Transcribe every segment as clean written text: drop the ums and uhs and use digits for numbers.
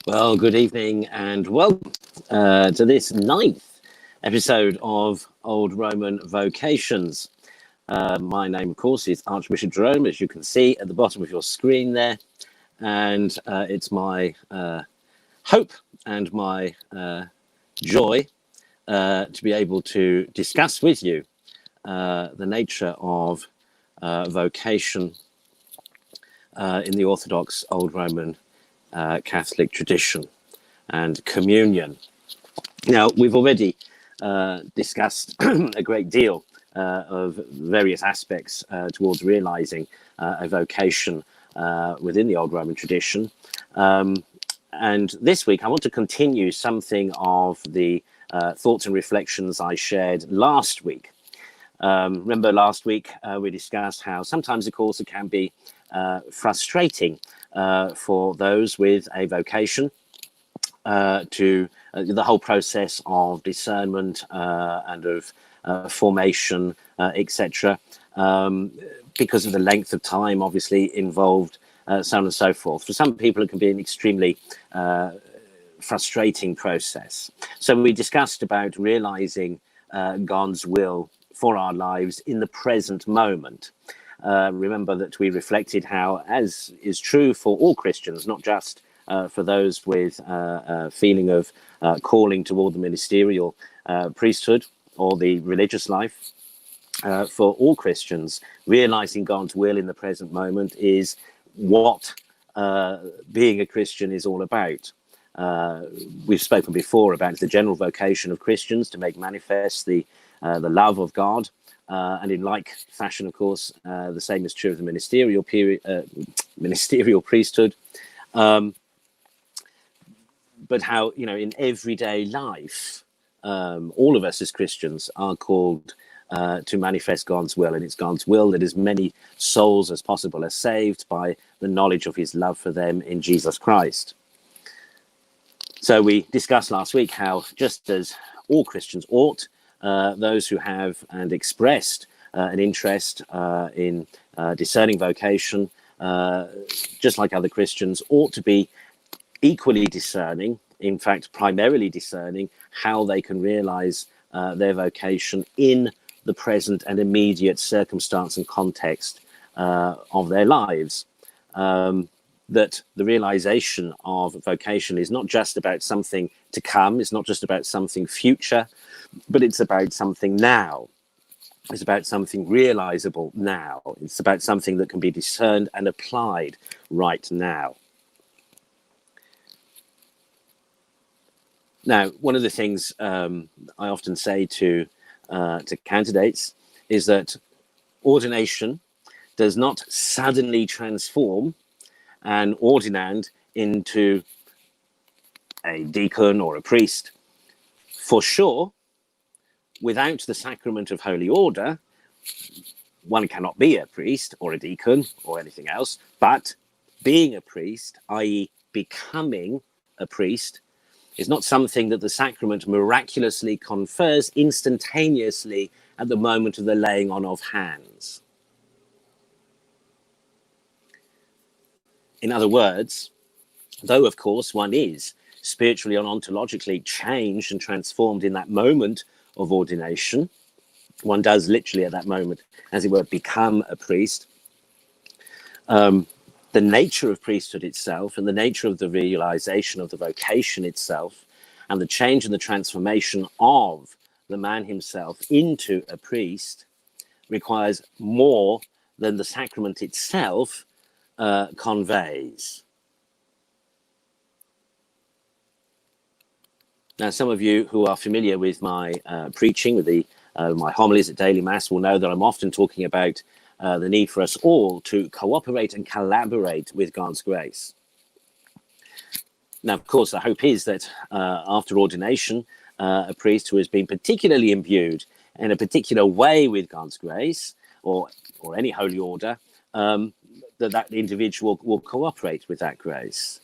Well, good evening and welcome to this 9th episode of Old Roman Vocations. My name, of course, is Archbishop Jerome, as you can see at the bottom of your screen there. And it's my hope and my joy to be able to discuss with you the nature of vocation in the Orthodox Old Roman Catholic tradition and communion. Now, we've already discussed a great deal of various aspects towards realizing a vocation within the Old Roman tradition. And this week, I want to continue something of the thoughts and reflections I shared last week. Remember last week we discussed how sometimes, of course, it can be frustrating for those with a vocation to the whole process of discernment and of formation, etc., because of the length of time obviously involved, so on and so forth. For some people, it can be an extremely frustrating process. So we discussed about realizing God's will for our lives in the present moment. Remember that we reflected how, as is true for all Christians, not just for those with a feeling of calling toward the ministerial priesthood or the religious life, for all Christians, realizing God's will in the present moment is what being a Christian is all about. We've spoken before about the general vocation of Christians to make manifest the love of God. And in like fashion, of course, the same is true of the ministerial priesthood. But how, in everyday life, all of us as Christians are called to manifest God's will. And it's God's will that as many souls as possible are saved by the knowledge of his love for them in Jesus Christ. So we discussed last week how, just as all Christians ought, those who have and expressed an interest in discerning vocation, just like other Christians, ought to be equally discerning, in fact, primarily discerning how they can realize their vocation in the present and immediate circumstance and context of their lives. That the realization of vocation is not just about something to come, it's not just about something future, but it's about something now. It's about something realizable now. It's about something that can be discerned and applied right now. Now, one of the things I often say to candidates is that ordination does not suddenly transform an ordinand into a deacon or a priest. For sure, without the sacrament of holy order, one cannot be a priest or a deacon or anything else, but being a priest, i.e. becoming a priest, is not something that the sacrament miraculously confers instantaneously at the moment of the laying on of hands. In other words, though, of course, one is spiritually and ontologically changed and transformed in that moment of ordination, one does literally at that moment, as it were, become a priest. The nature of priesthood itself and the nature of the realization of the vocation itself and the change and the transformation of the man himself into a priest requires more than the sacrament itself conveys. Now, some of you who are familiar with my preaching, with my homilies at daily mass, will know that I'm often talking about the need for us all to cooperate and collaborate with God's grace. Now, of course, the hope is that after ordination, a priest who has been particularly imbued in a particular way with God's grace, or any holy order, that individual will cooperate with that grace.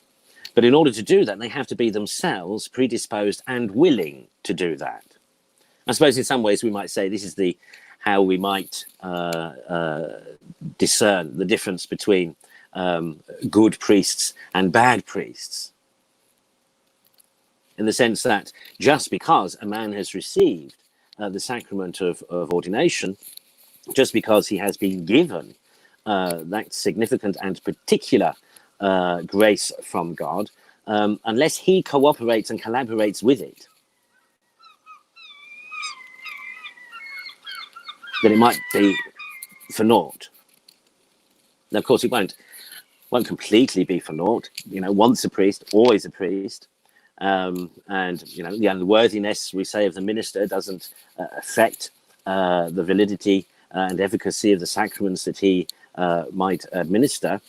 But in order to do that, they have to be themselves predisposed and willing to do that. I suppose in some ways we might say this is how we might discern the difference between good priests and bad priests. in the sense that just because a man has received the sacrament of ordination, just because he has been given that significant and particular grace from God, unless he cooperates and collaborates with it, then it might be for naught. Now, of course, it won't completely be for naught. Once a priest, always a priest. And the unworthiness, we say, of the minister doesn't affect the validity and efficacy of the sacraments that he might administer.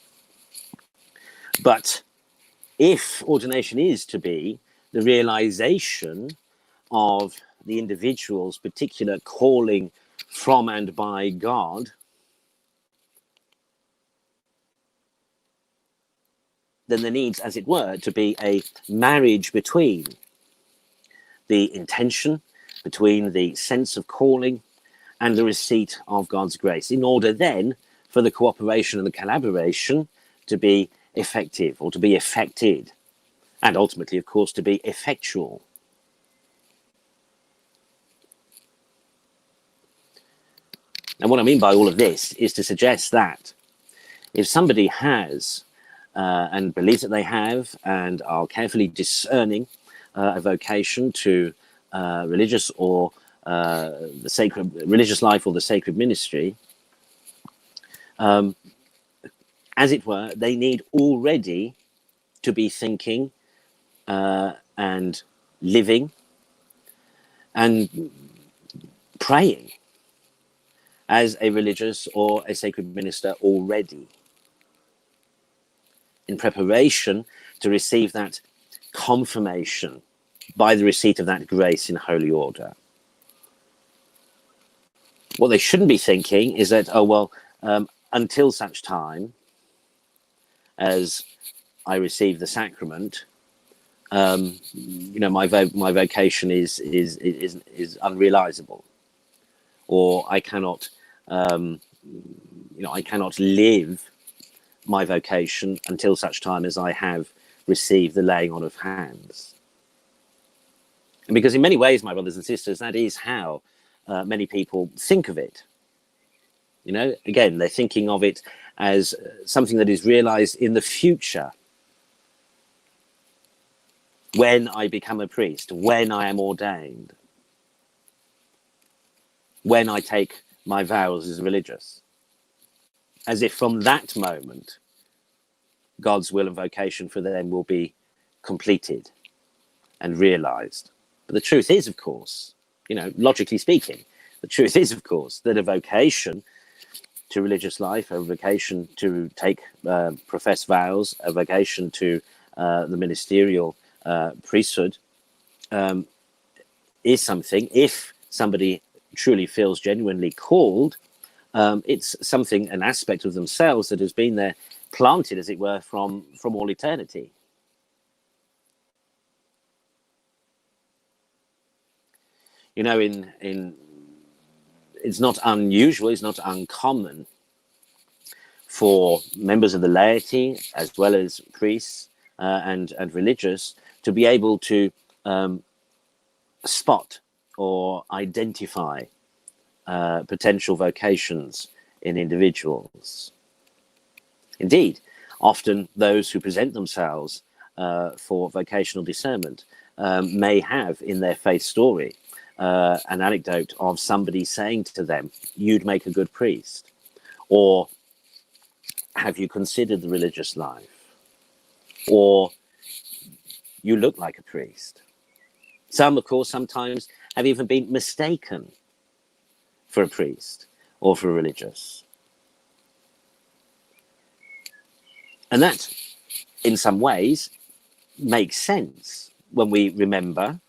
But if ordination is to be the realization of the individual's particular calling from and by God, then there needs, as it were, to be a marriage between the intention, between the sense of calling and the receipt of God's grace, in order then for the cooperation and the collaboration to be effective, or to be effected, and ultimately, of course, to be effectual. And what I mean by all of this is to suggest that if somebody has and believes that they have and are carefully discerning a vocation to religious or the sacred religious life or the sacred ministry, as it were, they need already to be thinking and living and praying as a religious or a sacred minister already, in preparation to receive that confirmation by the receipt of that grace in holy order. What they shouldn't be thinking is that, until such time as I receive the sacrament, my vocation is unrealizable, or I cannot, I cannot live my vocation until such time as I have received the laying on of hands. And because in many ways, my brothers and sisters, that is how many people think of it. Again, they're thinking of it as something that is realized in the future, when I become a priest, when I am ordained, when I take my vows as religious, as if from that moment God's will and vocation for them will be completed and realized. But the truth is, of course, logically speaking, the truth is, of course, that a vocation to religious life, a vocation to take profess vows, a vocation to the ministerial priesthood is something, if somebody truly feels genuinely called, it's something, an aspect of themselves that has been there, planted, as it were, from all eternity. It's not unusual, it's not uncommon for members of the laity, as well as priests and religious, to be able to spot or identify potential vocations in individuals. Indeed, often those who present themselves for vocational discernment may have in their faith story an anecdote of somebody saying to them, "You'd make a good priest," or "Have you considered the religious life?" or "You look like a priest." Some, of course, sometimes have even been mistaken for a priest or for a religious. And that, in some ways, makes sense when we remember,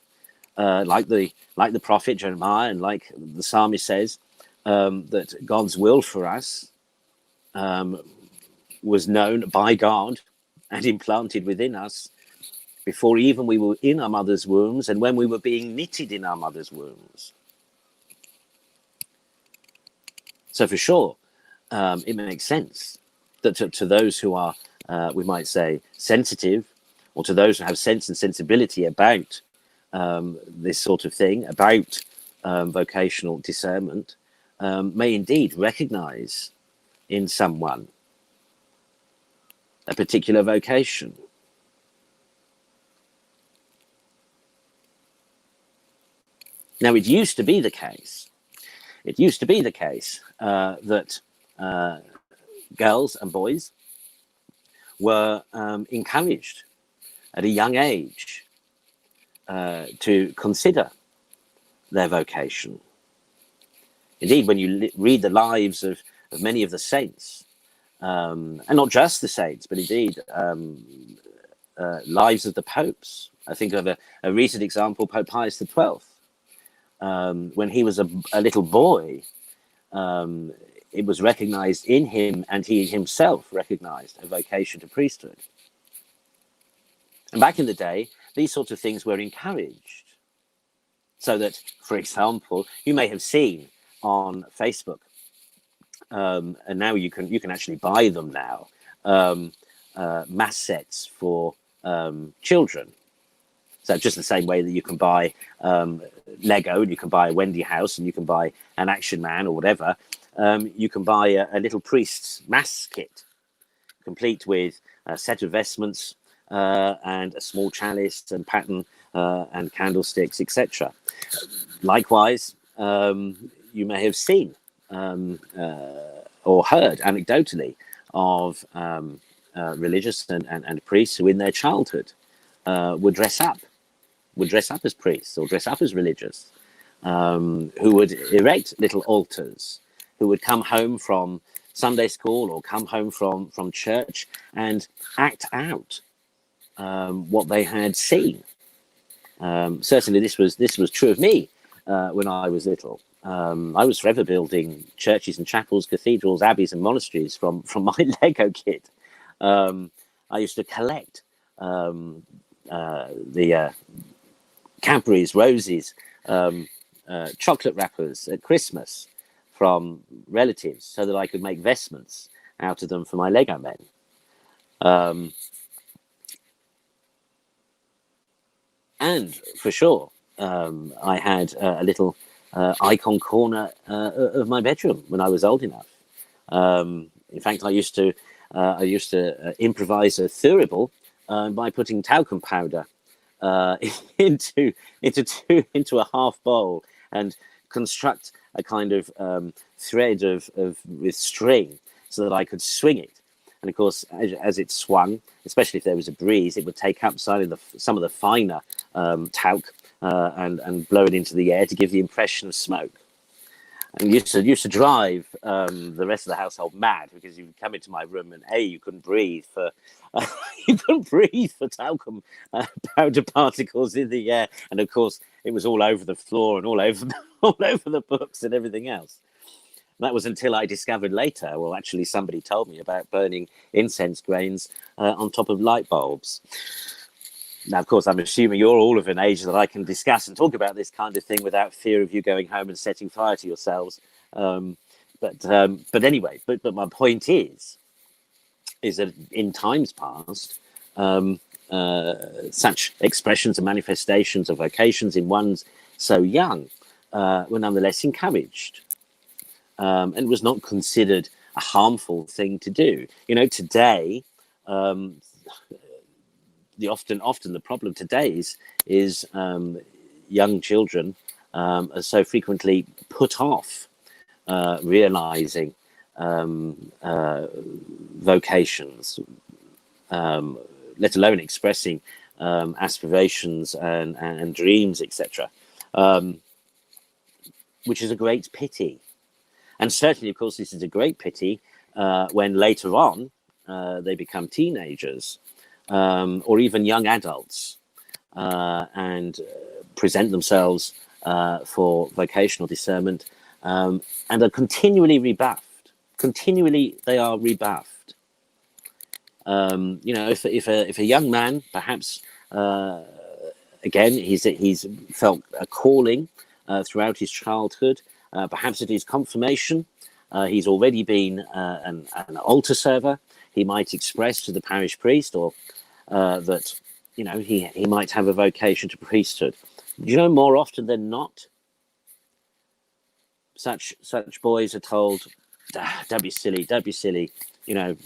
like the prophet Jeremiah and like the psalmist says, that God's will for us was known by God and implanted within us before even we were in our mother's wombs and when we were being knitted in our mother's wombs. So for sure, it makes sense that to those who are, we might say, sensitive, or to those who have sense and sensibility about this sort of thing about vocational discernment may indeed recognize in someone a particular vocation. Now, it used to be the case that girls and boys were encouraged at a young age to consider their vocation. Indeed, when you read the lives of many of the saints, and not just the saints, but indeed lives of the popes. I think of a recent example, Pope Pius XII. When he was a little boy, it was recognized in him, and he himself recognized a vocation to priesthood. And back in the day, these sorts of things were encouraged. So that, for example, you may have seen on Facebook, and now you can actually buy them now, mass sets for children. So just the same way that you can buy Lego, and you can buy a Wendy house, and you can buy an Action Man or whatever, you can buy a little priest's mass kit, complete with a set of vestments and a small chalice and pattern and candlesticks, etc. Likewise, you may have seen or heard anecdotally of religious and priests who in their childhood would dress up as priests or dress up as religious, who would erect little altars, who would come home from Sunday school or come home from church and act out what they had seen. Certainly this was true of me when I was little. I was forever building churches and chapels, cathedrals, abbeys and monasteries from my Lego kit. I used to collect the Cadbury's roses, chocolate wrappers at Christmas from relatives so that I could make vestments out of them for my Lego men. And for sure, I had a little icon corner of my bedroom when I was old enough. In fact, I used to improvise a thurible by putting talcum powder into a half bowl and construct a kind of thread with string so that I could swing it. And of course, as it swung, especially if there was a breeze, it would take up some of the finer talc and blow it into the air to give the impression of smoke. And used to drive the rest of the household mad, because you would come into my room and you couldn't breathe for talcum powder particles in the air, and of course it was all over the floor and all over the books and everything else. And that was until I discovered later, well, actually somebody told me about burning incense grains on top of light bulbs. Now, of course, I'm assuming you're all of an age that I can discuss and talk about this kind of thing without fear of you going home and setting fire to yourselves. But anyway, but my point is that in times past, such expressions and manifestations of vocations in ones so young were nonetheless encouraged, and was not considered a harmful thing to do. You know, today, often the problem today is young children are so frequently put off realizing vocations, let alone expressing aspirations and dreams, etc., which is a great pity. And certainly, of course, this is a great pity when later on they become teenagers or even young adults and present themselves for vocational discernment and are continually rebuffed. Continually, they are rebuffed. You know, if a young man, perhaps again, he's felt a calling throughout his childhood, perhaps at his confirmation, he's already been an altar server. He might express to the parish priest or that, you know, he might have a vocation to priesthood. You know, more often than not, such boys are told, don't be silly, don't be silly. You know,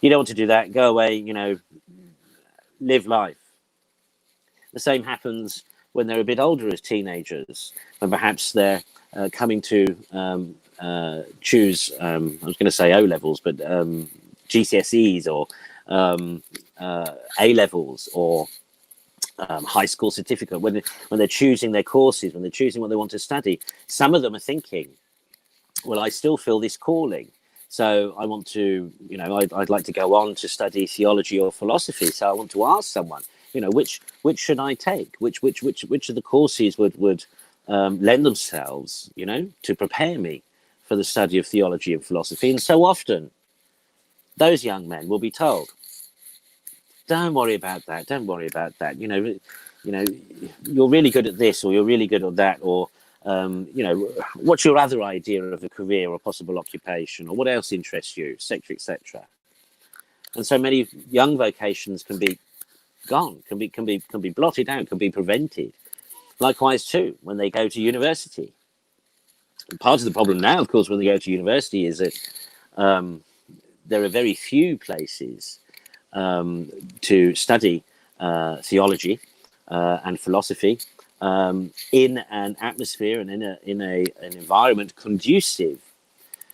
you don't want to do that. Go away. You know, live life. The same happens when they're a bit older as teenagers, when perhaps they're coming to choose, I was going to say O levels, but GCSEs or A levels or high school certificate. When they're choosing their courses, when they're choosing what they want to study, some of them are thinking, well, I still feel this calling. So I want to, you know, I'd like to go on to study theology or philosophy. So I want to ask someone, you know, which should I take? Which of the courses would lend themselves, you know, to prepare me for the study of theology and philosophy? And so often, those young men will be told, don't worry about that. Don't worry about that. You know, you're really good at this, or you're really good at that, or you know, what's your other idea of a career or possible occupation, or what else interests you, etc., etc. And so many young vocations can be gone, can be blotted out, can be prevented. Likewise, too, when they go to university. Part of the problem now, of course, when they go to university is that there are very few places to study theology and philosophy in an atmosphere and in an environment conducive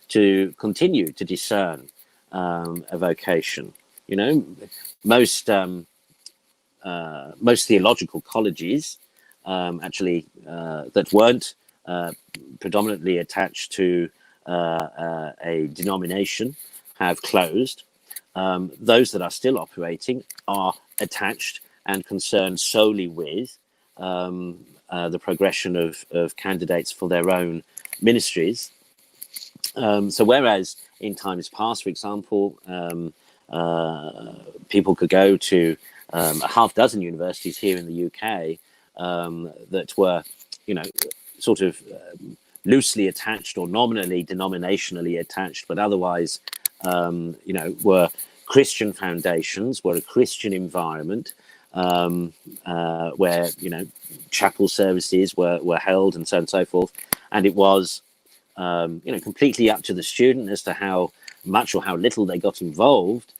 to continue to discern a vocation. You know, most theological colleges actually that weren't predominantly attached to a denomination have closed. Those that are still operating are attached and concerned solely with the progression of candidates for their own ministries. So whereas in times past, for example, people could go to a half dozen universities here in the UK that were, you know, sort of loosely attached or nominally denominationally attached, but otherwise, you know, were Christian foundations, were a Christian environment where, you know, chapel services were held and so on and so forth. And it was, you know, completely up to the student as to how much or how little they got involved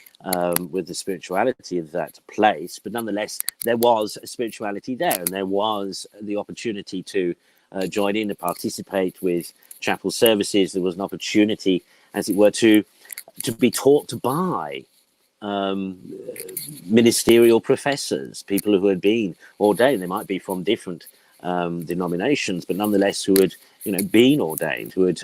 with the spirituality of that place. But nonetheless, there was a spirituality there, and there was the opportunity to join in and participate with chapel services. There was an opportunity, as it were, to be taught by ministerial professors, people who had been ordained. They might be from different denominations, but nonetheless who had, you know, been ordained, who had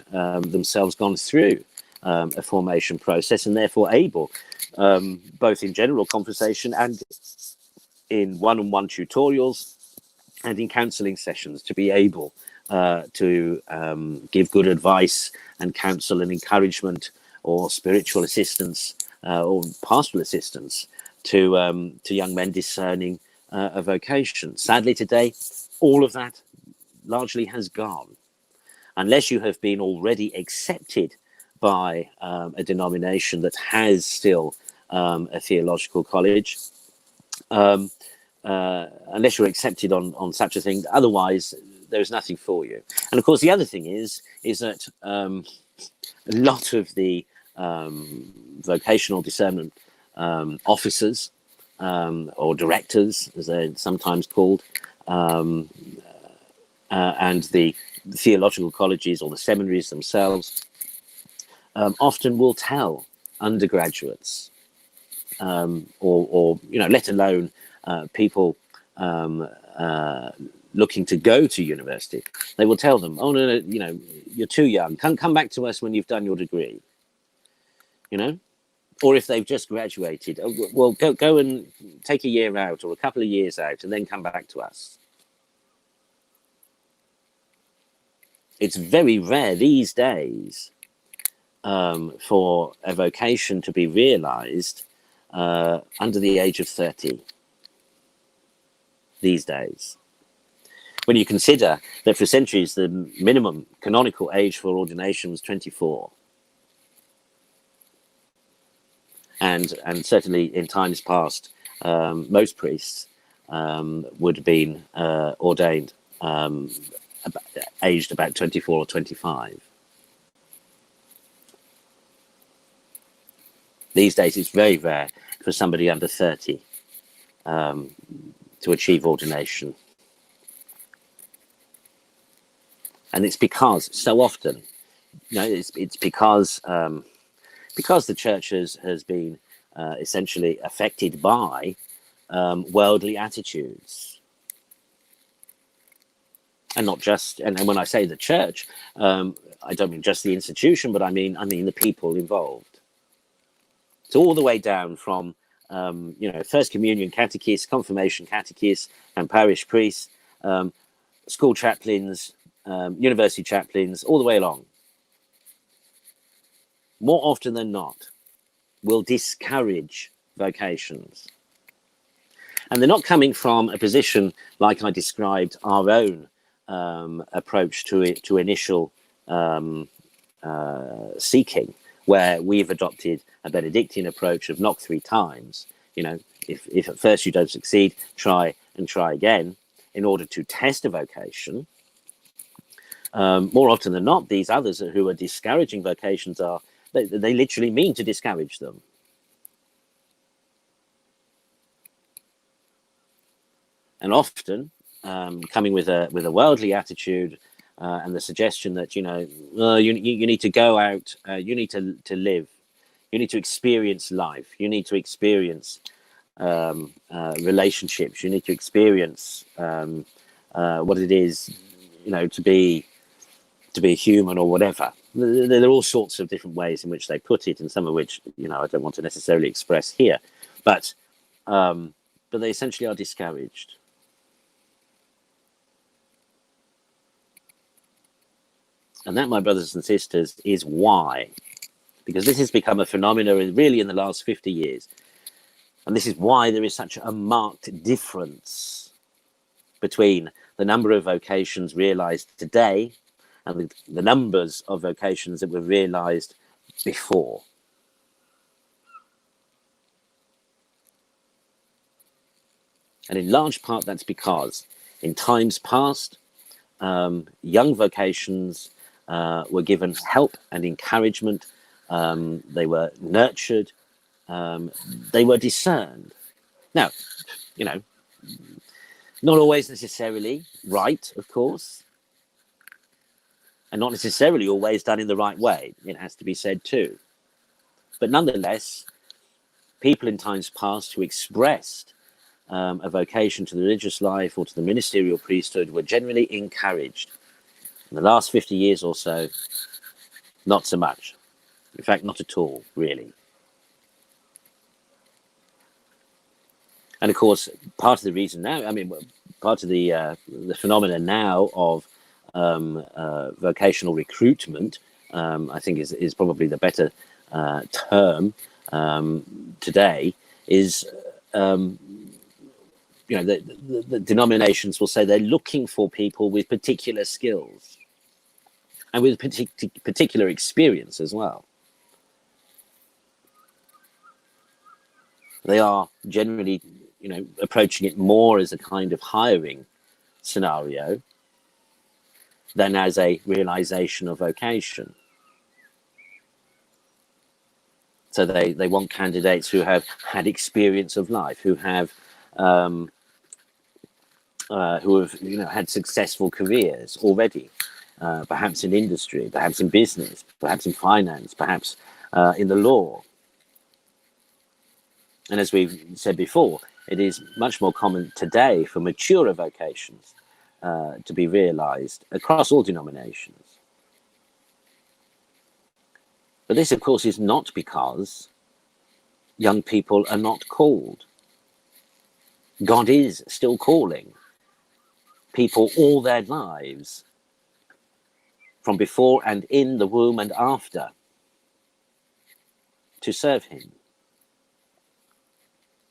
themselves gone through a formation process, and therefore able, both in general conversation and in one-on-one tutorials and in counselling sessions, to be able to give good advice and counsel and encouragement or spiritual assistance or pastoral assistance to young men discerning a vocation. Sadly, today, all of that largely has gone. Unless you have been already accepted by a denomination that has still a theological college, unless you're accepted on such a thing, otherwise there's nothing for you. And of course, the other thing is that a lot of the vocational discernment officers or directors, as they're sometimes called, and the theological colleges or the seminaries themselves often will tell undergraduates or you know, let alone people looking to go to university, they will tell them, oh no, you know, you're too young, come back to us when you've done your degree, you know. Or if they've just graduated, well, go and take a year out or a couple of years out and then come back to us. It's very rare these days for a vocation to be realized under the age of 30 these days. When you consider that for centuries the minimum canonical age for ordination was 24. And certainly in times past, most priests would have been ordained aged about 24 or 25. These days, it's very rare for somebody under 30 to achieve ordination. And it's because so often, it's because the church has been essentially affected by worldly attitudes. And not just, and when I say the church, I don't mean just the institution, but I mean the people involved. So all the way down from, First Communion catechists, confirmation catechists, and parish priests, school chaplains, university chaplains, all the way along. More often than not, will discourage vocations. And they're not coming from a position like I described our own approach to it, to initial seeking, where we've adopted a Benedictine approach of knock 3 times. If at first you don't succeed, try and try again in order to test a vocation. More often than not, these others who are discouraging vocations they literally mean to discourage them. And often coming with a worldly attitude and the suggestion that you need to go out, you need to live, you need to experience life, you need to experience relationships, you need to experience what it is, to be human or whatever. There are all sorts of different ways in which they put it, and some of which I don't want to necessarily express here, but they essentially are discouraged. And that, my brothers and sisters, is why, because this has become a phenomenon really in the last 50 years. And this is why there is such a marked difference between the number of vocations realized today and the numbers of vocations that were realized before. And in large part, that's because in times past, young vocations were given help and encouragement. They were nurtured. They were discerned. Now, not always necessarily right, of course, and not necessarily always done in the right way. It has to be said too. But nonetheless, people in times past who expressed a vocation to the religious life or to the ministerial priesthood were generally encouraged. In the last 50 years or so, not so much. In fact, not at all, really. And of course, part of the reason now, part of the phenomenon now of vocational recruitment, I think is probably the better term today, is the denominations will say they're looking for people with particular skills and with particular experience as well. They are generally, approaching it more as a kind of hiring scenario than as a realization of vocation. So they want candidates who have had experience of life, who have had successful careers already, perhaps in industry, perhaps in business, perhaps in finance, perhaps in the law. And as we've said before, it is much more common today for maturer vocations to be realized across all denominations. But this, of course, is not because young people are not called. God is still calling people all their lives, from before and in the womb and after, to serve him.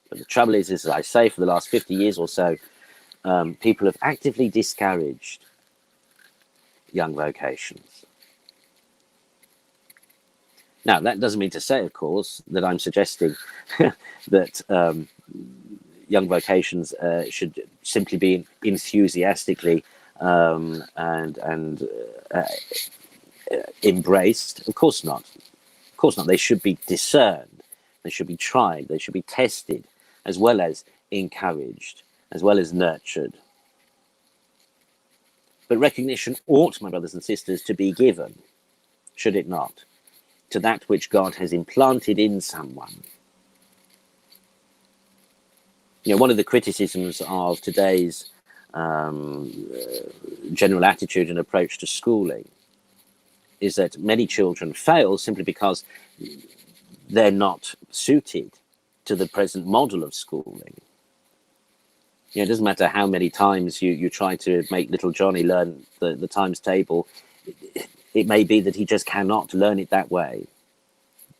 But the trouble is, as I say, for the last 50 years or so, people have actively discouraged young vocations. Now, that doesn't mean to say, of course, that I'm suggesting that young vocations should simply be enthusiastically and embraced. Of course not. Of course not. They should be discerned. They should be tried. They should be tested, as well as encouraged, as well as nurtured. But recognition ought, my brothers and sisters, to be given, should it not, to that which God has implanted in someone. You know, one of the criticisms of today's general attitude and approach to schooling is that many children fail simply because they're not suited to the present model of schooling. You know, it doesn't matter how many times you try to make little Johnny learn the times table. It may be that he just cannot learn it that way.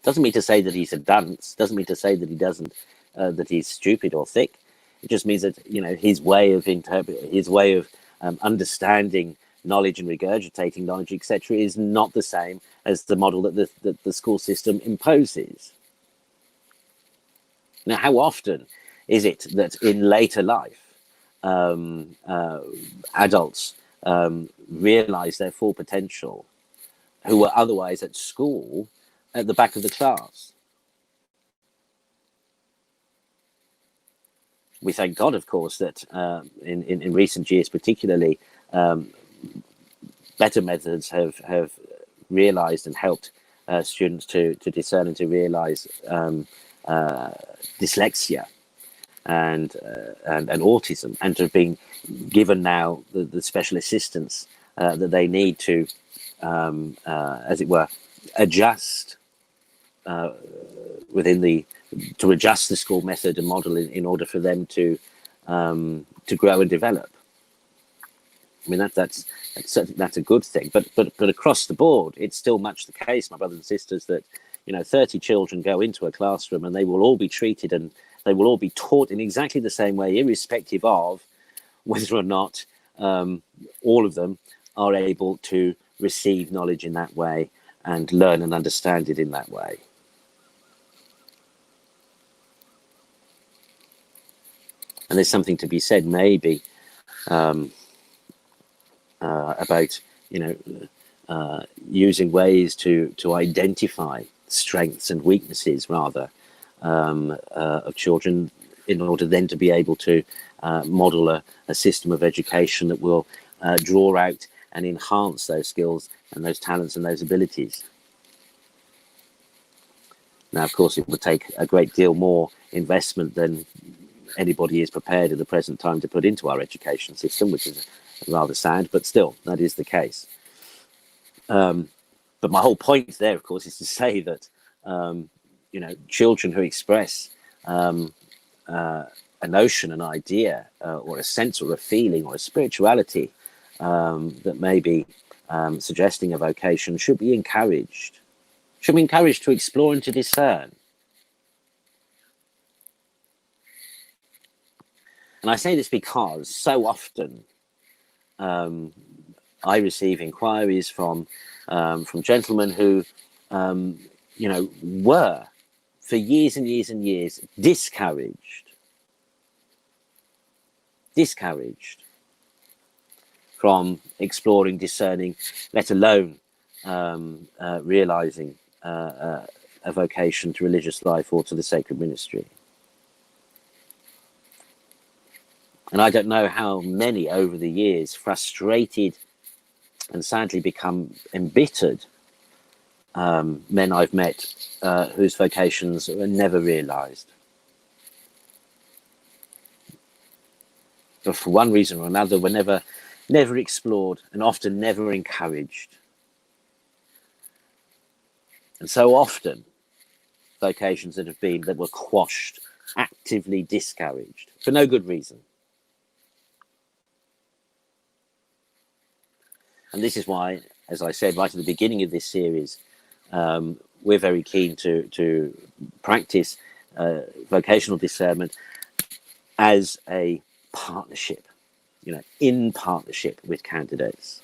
Doesn't mean to say that he's a dunce. Doesn't mean to say that he doesn't, that he's stupid or thick. It just means that, you know, his way of understanding knowledge and regurgitating knowledge, etc., is not the same as the model that the school system imposes. Now, how often is it that in later life, adults realize their full potential who were otherwise at school at the back of the class? We thank God, of course, that in recent years, particularly, better methods have realized and helped students to discern and to realize dyslexia and autism, and to have been given now the special assistance that they need to, as it were, adjust to adjust the school method and model in order for them to grow and develop. I mean, that's a good thing, but across the board, it's still much the case, my brothers and sisters, that, you know, 30 children go into a classroom and they will all be treated and they will all be taught in exactly the same way, irrespective of whether or not all of them are able to receive knowledge in that way and learn and understand it in that way. And there's something to be said, maybe, about, you know, using ways to identify strengths and weaknesses, rather, of children, in order then to be able to model a system of education that will draw out and enhance those skills and those talents and those abilities. Now, of course, it would take a great deal more investment than anybody is prepared at the present time to put into our education system, which is rather sad, but still, that is the case. But my whole point there, of course, is to say that, you know, children who express a notion, an idea, or a sense or a feeling or a spirituality that may be suggesting a vocation should be encouraged. Should be encouraged to explore and to discern. And I say this because so often I receive inquiries from gentlemen who, you know, were for years and years and years discouraged from exploring, discerning, let alone realizing a vocation to religious life or to the sacred ministry. And I don't know how many over the years, frustrated and sadly become embittered men I've met whose vocations were never realized. But for one reason or another, were never explored and often never encouraged. And so often, vocations that were quashed, actively discouraged, for no good reason. And this is why, as I said right at the beginning of this series, we're very keen to practice vocational discernment as a partnership, you know, in partnership with candidates.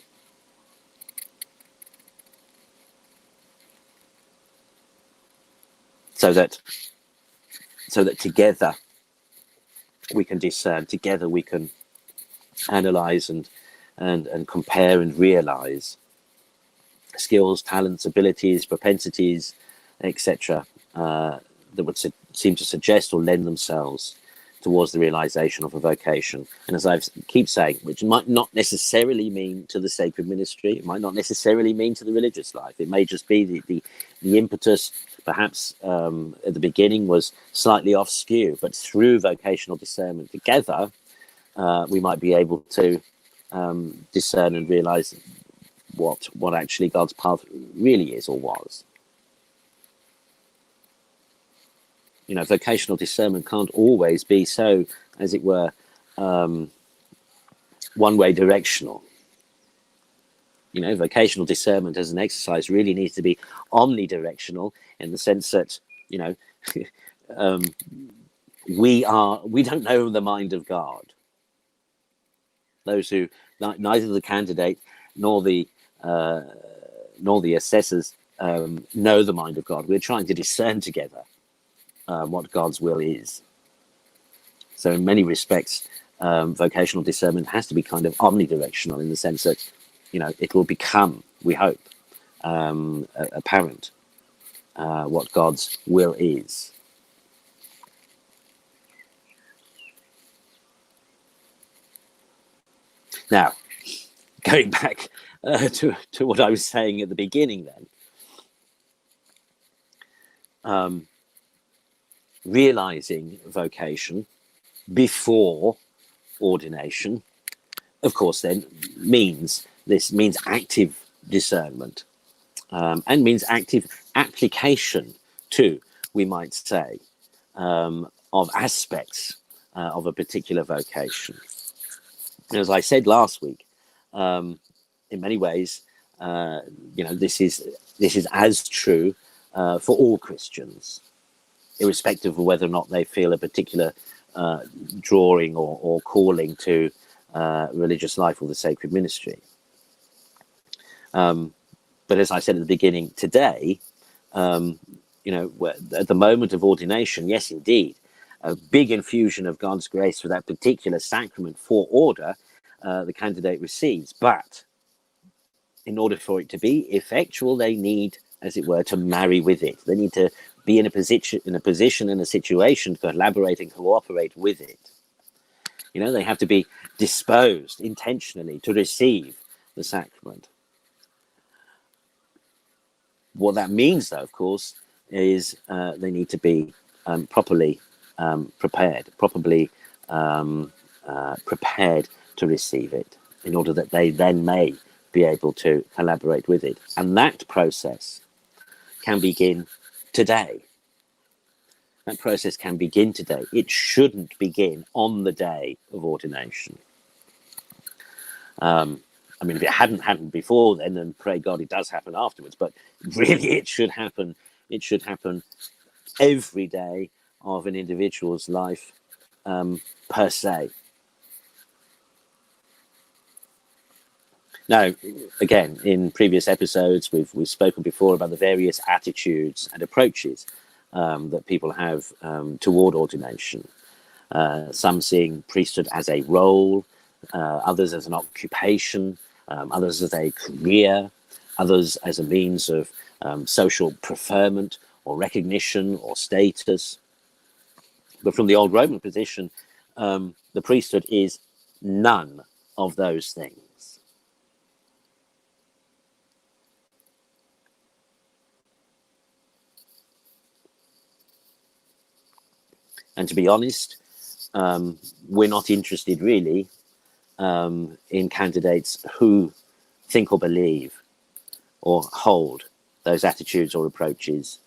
So that together we can discern. Together we can analyze and compare and realize skills, talents, abilities, propensities, etc., that would seem to suggest or lend themselves towards the realization of a vocation. And as I keep saying, which might not necessarily mean to the sacred ministry, it might not necessarily mean to the religious life. It may just be the impetus, perhaps at the beginning, was slightly off skew, but through vocational discernment together, we might be able to discern and realize what actually God's path really is or was. You know, vocational discernment can't always be so, as it were, one-way directional. You know, vocational discernment as an exercise really needs to be omnidirectional, in the sense that, you know, we don't know the mind of God. Those who, neither the candidate nor the assessors know the mind of God. We're trying to discern together what God's will is. So in many respects, vocational discernment has to be kind of omnidirectional, in the sense that, you know, it will become, we hope, apparent what God's will is. Now, going back to what I was saying at the beginning then, realizing vocation before ordination, of course, then means active discernment, and means active application too, we might say, of aspects of a particular vocation. And as I said last week, in many ways, you know, this is as true for all Christians, irrespective of whether or not they feel a particular drawing or calling to religious life or the sacred ministry. But as I said at the beginning today, you know, at the moment of ordination, yes, indeed, a big infusion of God's grace for that particular sacrament for order the candidate receives. But in order for it to be effectual, they need, as it were, to marry with it. They need to be in a position, in a situation to collaborate and cooperate with it. You know, they have to be disposed intentionally to receive the sacrament. What that means, though, of course, is they need to be properly prepared, prepared to receive it, in order that they then may be able to collaborate with it. And that process can begin today. That process can begin today. It shouldn't begin on the day of ordination. I mean, if it hadn't happened before then pray God it does happen afterwards. But really, it should happen. It should happen every day of an individual's life, per se. Now, again, in previous episodes, we've spoken before about the various attitudes and approaches that people have toward ordination. Some seeing priesthood as a role, others as an occupation, others as a career, others as a means of social preferment or recognition or status. But from the old Roman position, the priesthood is none of those things. And to be honest, we're not interested really in candidates who think or believe or hold those attitudes or approaches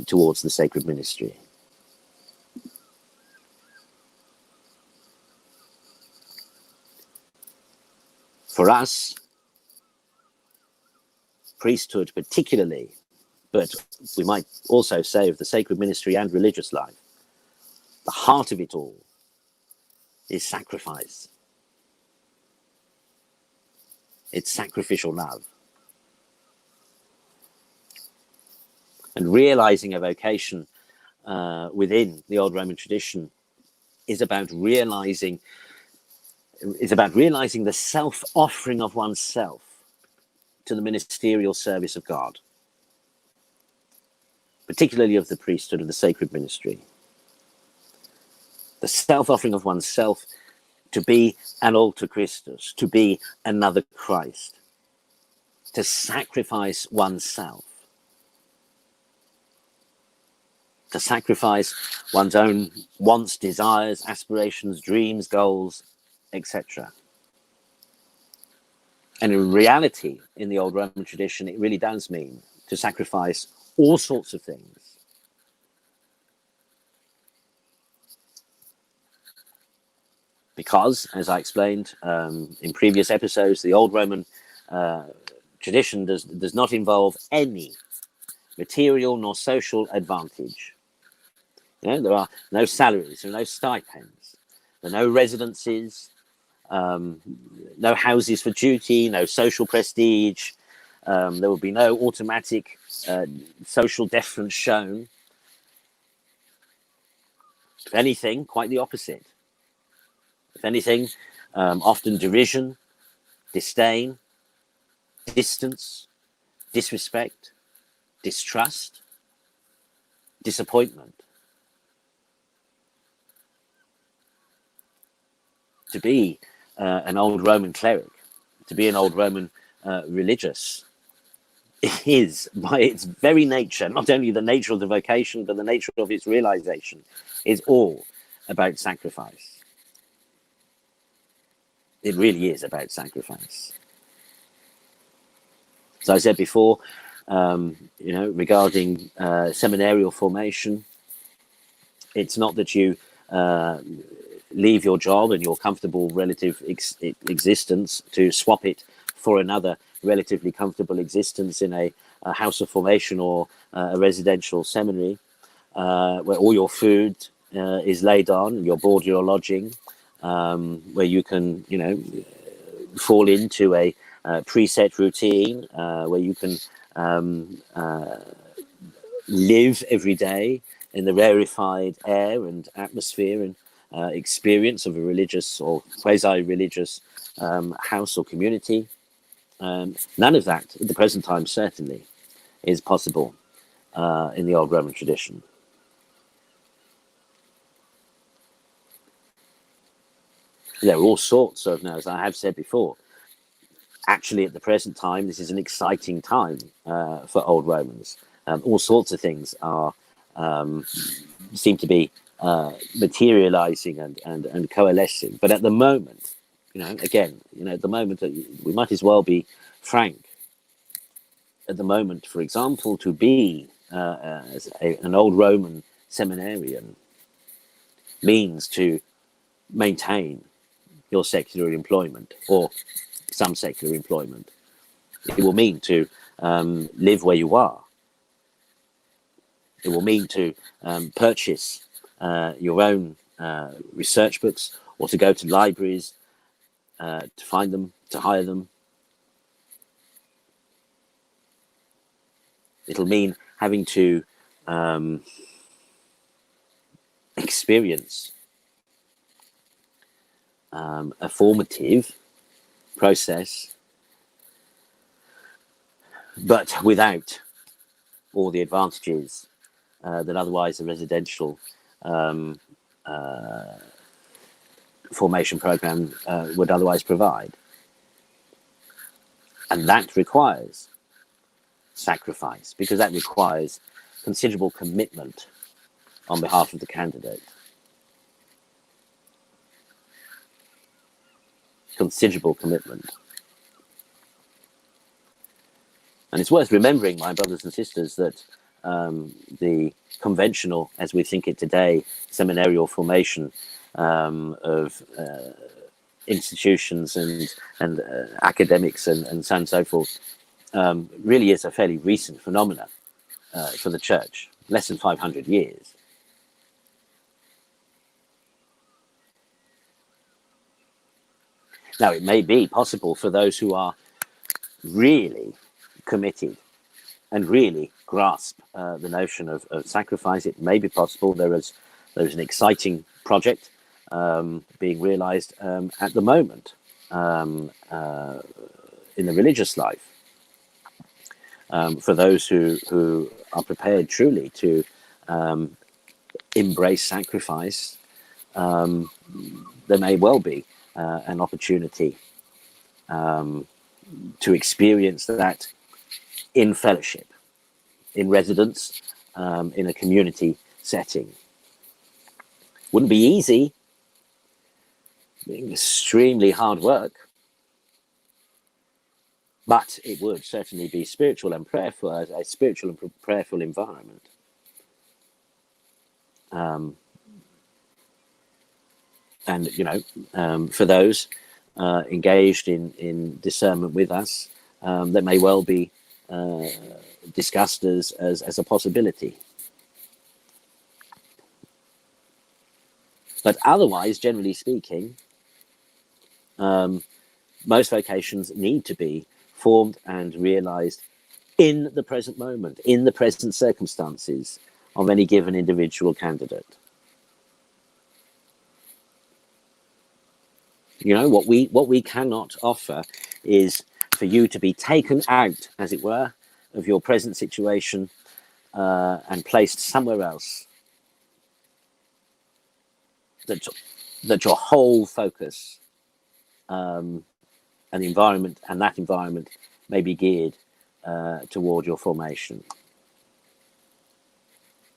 towards the sacred ministry. For us, priesthood particularly, but we might also say of the sacred ministry and religious life, the heart of it all is sacrifice. It's sacrificial love. And realizing a vocation within the old Roman tradition is about realizing the self-offering of oneself to the ministerial service of God, particularly of the priesthood, of the sacred ministry. The self-offering of oneself to be an alter Christus, to be another Christ, to sacrifice oneself, to sacrifice one's own wants, desires, aspirations, dreams, goals, etc. And in reality, in the old Roman tradition, it really does mean to sacrifice all sorts of things. Because, as I explained in previous episodes, the old Roman tradition does not involve any material nor social advantage. You know, there are no salaries, there are no stipends, there are no residences, no houses for duty, no social prestige. There will be no automatic social deference shown. If anything, quite the opposite. If anything, often derision, disdain, distance, disrespect, distrust, disappointment. To be an old Roman cleric, to be an old Roman religious, is by its very nature, not only the nature of the vocation, but the nature of its realization, is all about sacrifice. It really is about sacrifice. As I said before, regarding seminarial formation, it's not that you leave your job and your comfortable relative existence to swap it for another relatively comfortable existence in a house of formation or a residential seminary, where all your food is laid on, your board, your lodging, where you can, fall into a preset routine, where you can live every day in the rarefied air and atmosphere and experience of a religious or quasi-religious house or community. None of that at the present time certainly is possible in the old Roman tradition. There are all sorts of, now, as I have said before, actually at the present time this is an exciting time for old Romans. All sorts of things are seem to be materializing and coalescing. But at the moment, at the moment, we might as well be frank. At the moment, for example, to be an old Roman seminarian means to maintain your secular employment or some secular employment. It will mean to live where you are. It will mean to purchase your own research books, or to go to libraries to find them, to hire them. It'll mean having to experience a formative process, but without all the advantages that otherwise a residential formation program would otherwise provide. And that requires sacrifice, because that requires considerable commitment on behalf of the candidate. Considerable commitment. And it's worth remembering, my brothers and sisters, that the conventional, as we think it today, seminarial formation of institutions and academics and so on and so forth really is a fairly recent phenomenon for the church, less than 500 years. Now, it may be possible for those who are really committed and really grasp the notion of sacrifice. It may be possible. There is an exciting project being realized at the moment in the religious life. For those who are prepared truly to embrace sacrifice, there may well be an opportunity to experience that in fellowship, in residence, in a community setting. Wouldn't be easy, extremely hard work, but it would certainly be spiritual and prayerful, a spiritual and prayerful environment. And, for those engaged in discernment with us, that may well be discussed as a possibility. But otherwise, generally speaking, most vocations need to be formed and realized in the present moment, in the present circumstances of any given individual candidate. What we cannot offer is for you to be taken out, as it were, of your present situation and placed somewhere else. That your whole focus and the environment and that environment may be geared toward your formation.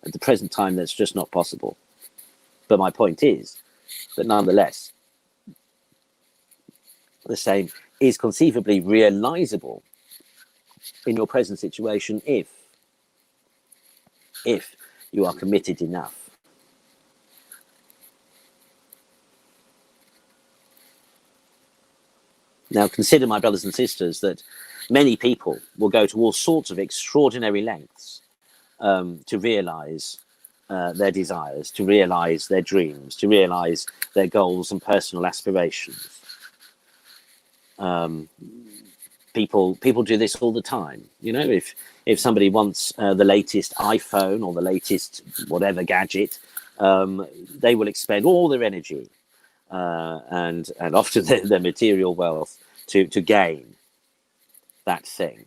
At the present time, that's just not possible. But my point is that nonetheless, the same is conceivably realizable in your present situation if you are committed enough. Now, consider, my brothers and sisters, that many people will go to all sorts of extraordinary lengths to realize their desires, to realize their dreams, to realize their goals and personal aspirations. People do this all the time. If somebody wants the latest iPhone or the latest whatever gadget, they will expend all their energy and often their material wealth to gain that thing.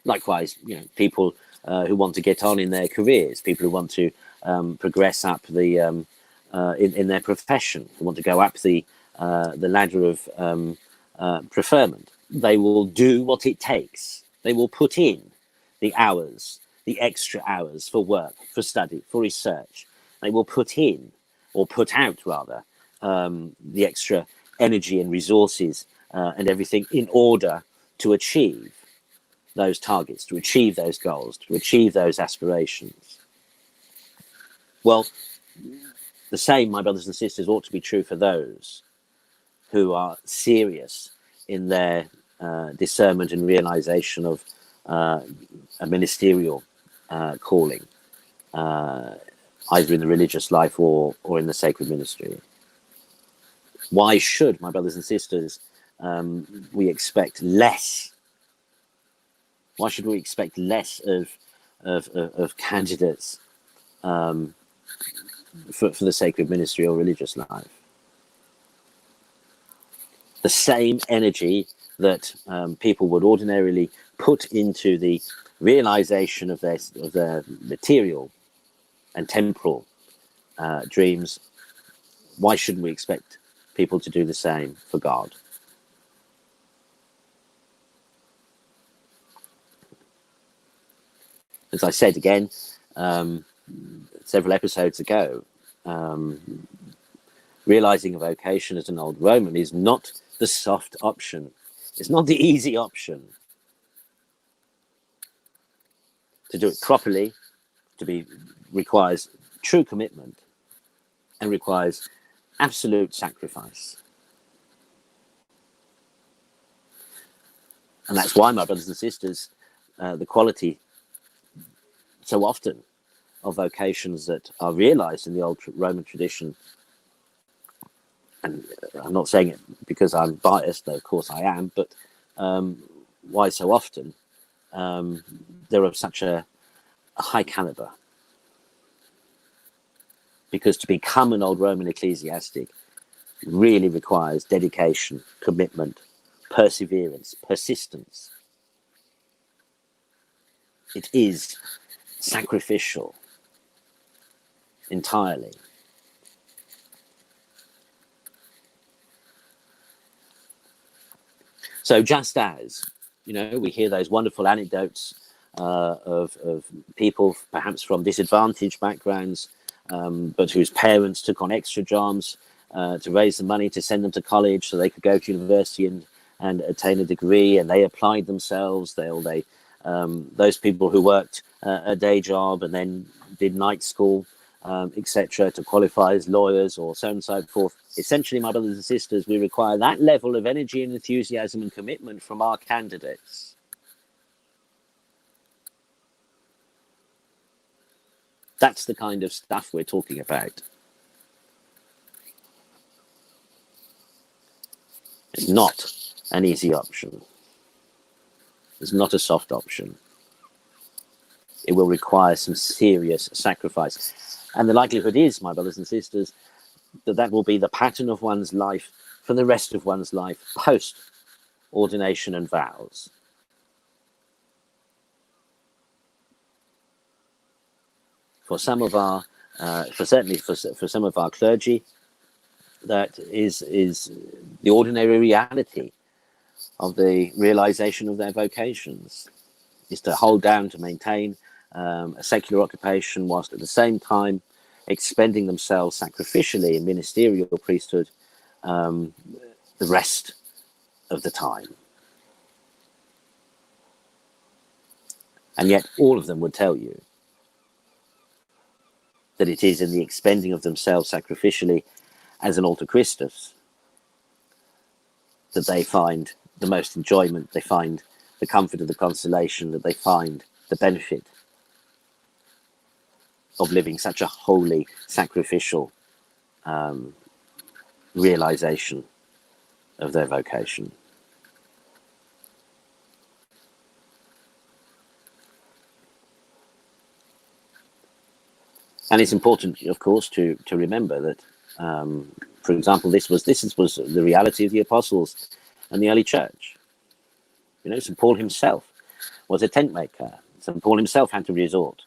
Likewise, people who want to get on in their careers, people who want to progress up the in their profession, who want to go up the ladder of preferment, they will do what it takes. They will put in the hours, the extra hours for work, for study, for research. They will put in, or put out rather, the extra energy and resources and everything in order to achieve those targets, to achieve those goals, to achieve those aspirations. Well, the same, my brothers and sisters, ought to be true for those who are serious in their discernment and realization of a ministerial calling, either in the religious life or in the sacred ministry. Why should, my brothers and sisters, we expect less? Why should we expect less of candidates for the sacred ministry or religious life? The same energy that people would ordinarily put into the realization of their material and temporal dreams, why shouldn't we expect people to do the same for God? As I said again several episodes ago, realizing a vocation as an old Roman is not the soft option. It's not the easy option. To do it properly, requires true commitment and requires absolute sacrifice. And that's why, my brothers and sisters, the quality so often of vocations that are realized in the old Roman tradition, and I'm not saying it because I'm biased, though of course I am, but why so often they're of such a high caliber. because to become an old Roman ecclesiastic really requires dedication, commitment, perseverance, persistence. It is sacrificial entirely. So just as, we hear those wonderful anecdotes of people perhaps from disadvantaged backgrounds, but whose parents took on extra jobs to raise the money to send them to college so they could go to university and attain a degree, and they applied themselves. Those people who worked a day job and then did night school, etc., to qualify as lawyers or so on and so forth. Essentially, my brothers and sisters, we require that level of energy and enthusiasm and commitment from our candidates. That's the kind of stuff we're talking about. It's not an easy option. It's not a soft option. It will require some serious sacrifice. And the likelihood is, my brothers and sisters, that will be the pattern of one's life for the rest of one's life post ordination and vows. For some of our, for some of our clergy, that is the ordinary reality of the realization of their vocations, is to hold down, to maintain a secular occupation, whilst at the same time expending themselves sacrificially in ministerial priesthood the rest of the time. And yet all of them would tell you that it is in the expending of themselves sacrificially as an alter Christus that they find the most enjoyment, they find the comfort of the consolation, that they find the benefit of living such a holy, sacrificial realization of their vocation. And it's important, of course, to remember that, for example, this was the reality of the apostles and the early church. St. Paul himself was a tent maker. St. Paul himself had to resort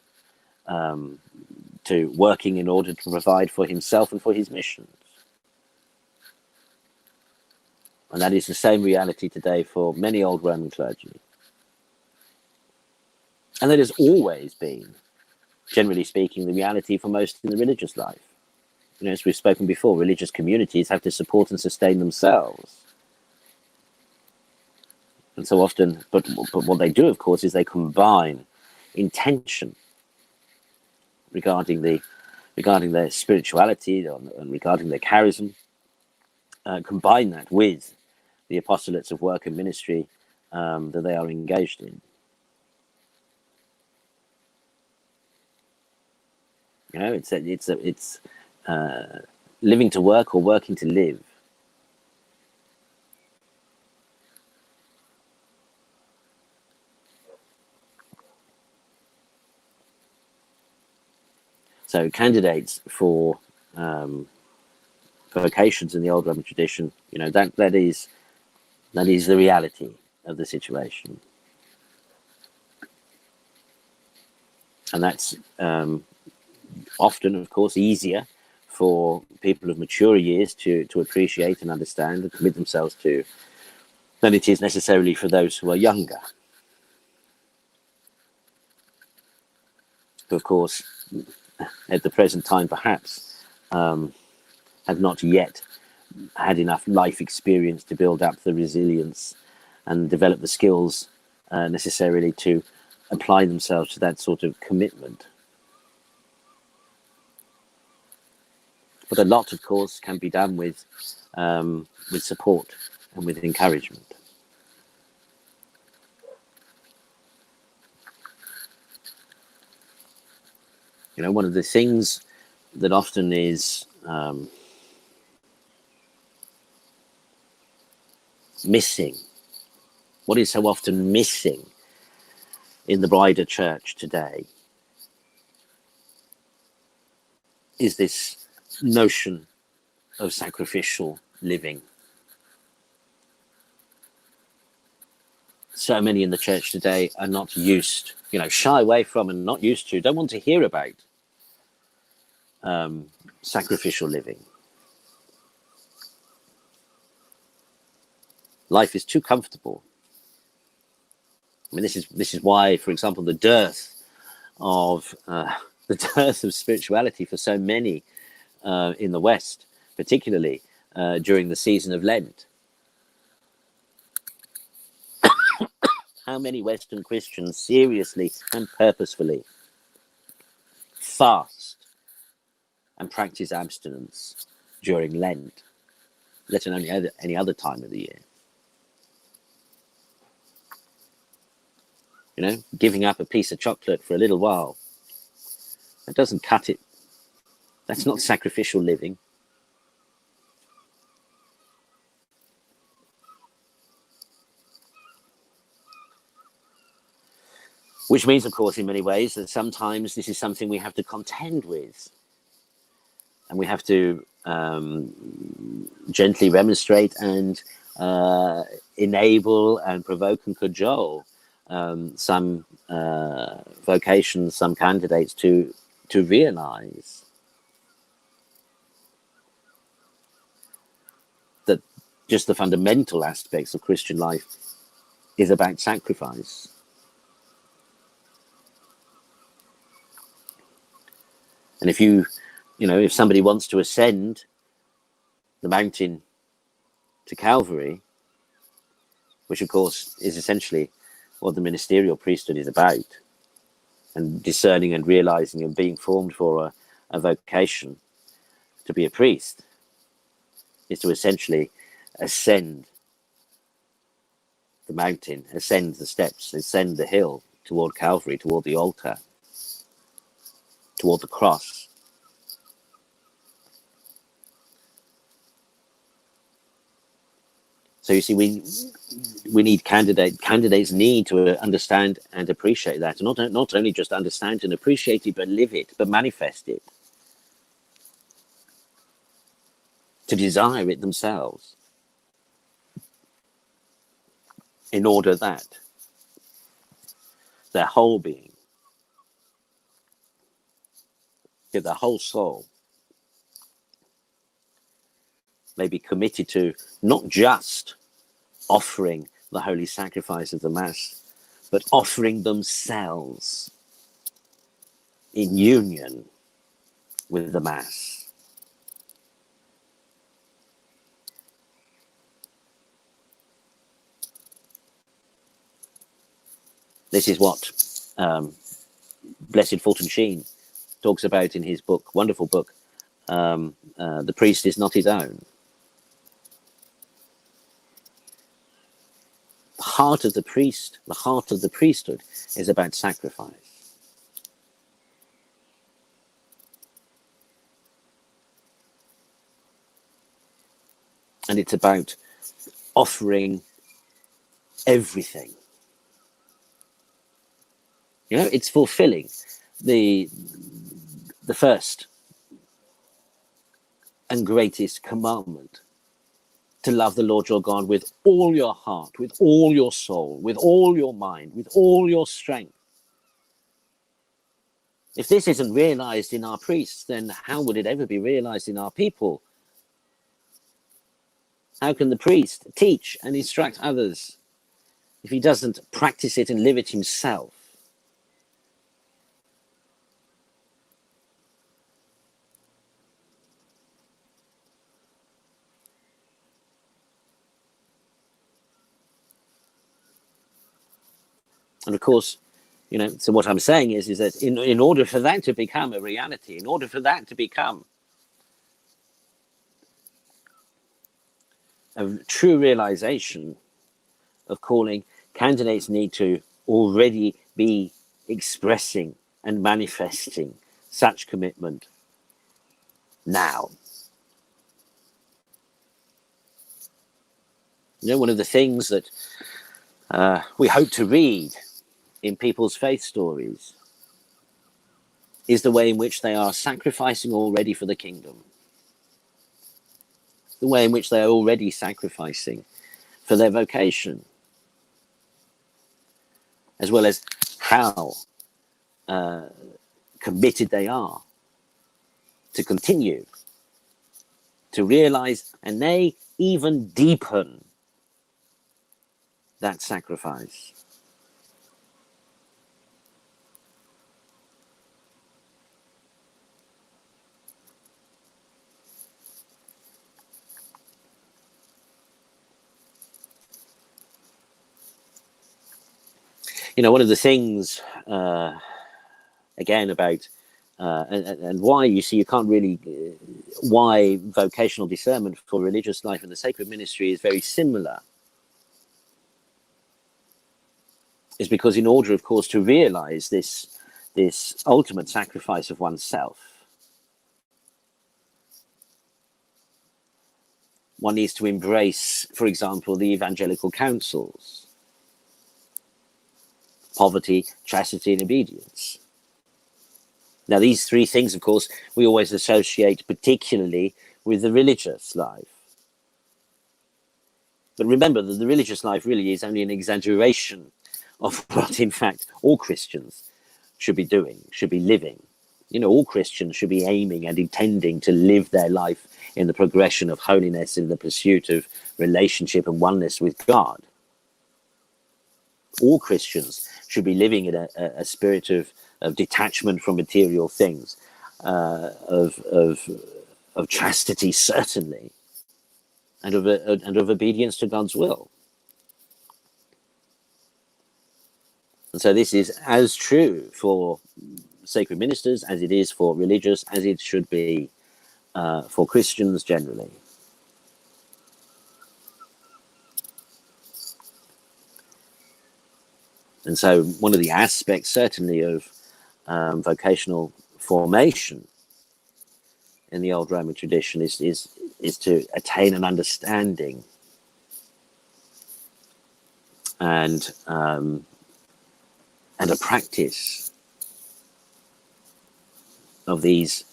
to working in order to provide for himself and for his missions. And that is the same reality today for many old Roman clergy. And that has always been, generally speaking, the reality for most in the religious life. As we've spoken before, religious communities have to support and sustain themselves. And so often, but what they do, of course, is they combine intention regarding their spirituality and regarding their charism, combine that with the apostolates of work and ministry that they are engaged in. It's living to work or working to live. So candidates for vocations in the old Roman tradition, that is the reality of the situation. And that's often, of course, easier for people of mature years to appreciate and understand and commit themselves to than it is necessarily for those who are younger. Who, of course, at the present time, perhaps, have not yet had enough life experience to build up the resilience and develop the skills necessarily to apply themselves to that sort of commitment. But a lot, of course, can be done with support and with encouragement. One of the things that often is missing, what is so often missing in the wider church today, is this notion of sacrificial living. So many in the church today are not used, shy away from and not used to, don't want to hear about sacrificial living. Life is too comfortable. I mean, this is why, for example, the dearth of spirituality for so many in the West, particularly during the season of Lent. How many Western Christians seriously and purposefully fast and practice abstinence during Lent, let alone any other time of the year? Giving up a piece of chocolate for a little while, that doesn't cut it. That's not sacrificial living. Which means, of course, in many ways, that sometimes this is something we have to contend with. And we have to gently remonstrate and enable and provoke and cajole some vocations, some candidates to realize that just the fundamental aspects of Christian life is about sacrifice. And if somebody wants to ascend the mountain to Calvary, which of course is essentially what the ministerial priesthood is about, and discerning and realizing and being formed for a vocation to be a priest, is to essentially ascend the mountain, ascend the steps, ascend the hill toward Calvary, toward the altar, toward the cross. So you see, we need candidates need to understand and appreciate that, and not only just understand and appreciate it, but live it, but manifest it, to desire it themselves, in order that their whole being, their whole soul, may be committed to not just offering the holy sacrifice of the Mass, but offering themselves in union with the Mass. This is what Blessed Fulton Sheen talks about in his book, wonderful book, The Priest is Not His Own. The heart of the priest, the heart of the priesthood is about sacrifice. And it's about offering everything. It's fulfilling the first and greatest commandment, to love the Lord your God with all your heart, with all your soul, with all your mind, with all your strength. If this isn't realized in our priests, then how would it ever be realized in our people? How can the priest teach and instruct others if he doesn't practice it and live it himself? And of course, so what I'm saying is that in order for that to become a reality, in order for that to become a true realization of calling, candidates need to already be expressing and manifesting such commitment now. One of the things that we hope to read in people's faith stories is the way in which they are sacrificing already for the kingdom, the way in which they are already sacrificing for their vocation, as well as how committed they are to continue to realize, and they even deepen that sacrifice. You know, one of the things, again, about and why, you see, you can't really, why vocational discernment for religious life and the sacred ministry is very similar, is because in order, of course, to realize this ultimate sacrifice of oneself, one needs to embrace, for example, the evangelical counsels: poverty, chastity, and obedience. Now, these three things, of course, we always associate particularly with the religious life. But remember that the religious life really is only an exaggeration of what, in fact, all Christians should be doing, should be living. You know, all Christians should be aiming and intending to live their life in the progression of holiness, in the pursuit of relationship and oneness with God. All Christians should be living in a spirit of detachment from material things, of chastity, certainly, and of obedience to God's will. And so this is as true for sacred ministers as it is for religious, as it should be for Christians generally. And so one of the aspects, certainly, of vocational formation in the old Roman tradition is to attain an understanding and a practice of these